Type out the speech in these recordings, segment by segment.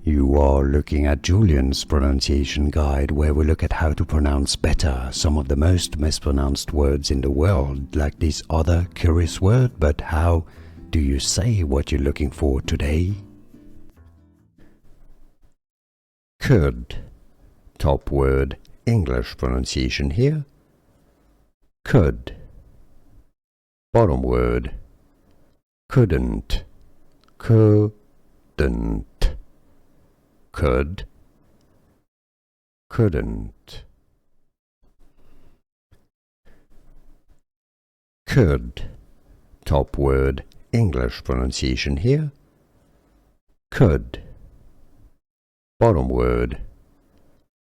You are looking at Julian's pronunciation guide, where we look at how to pronounce better some of the most mispronounced words in the world, like this other curious word. But how do you say what you're looking for today? Could. Top word, English pronunciation here. Could. Bottom word, couldn't. Couldn't. Could. Couldn't. Could. Top word, English pronunciation here. Could. Bottom word,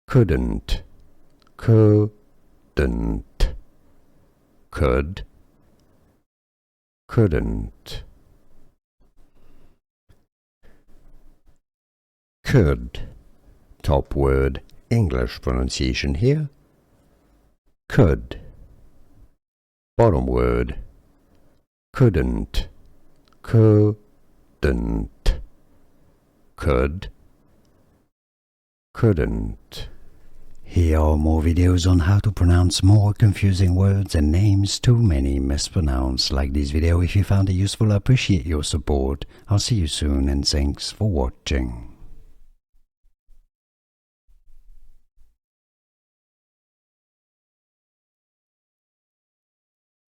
couldn't. Couldn't. Could. Couldn't. Could. Top word, English pronunciation here. Could. Bottom word, couldn't. Couldn't. Could. Couldn't. Here are more videos on how to pronounce more confusing words and names too many mispronounced. Like this video if you found it useful. I appreciate your support. I'll see you soon and thanks for watching.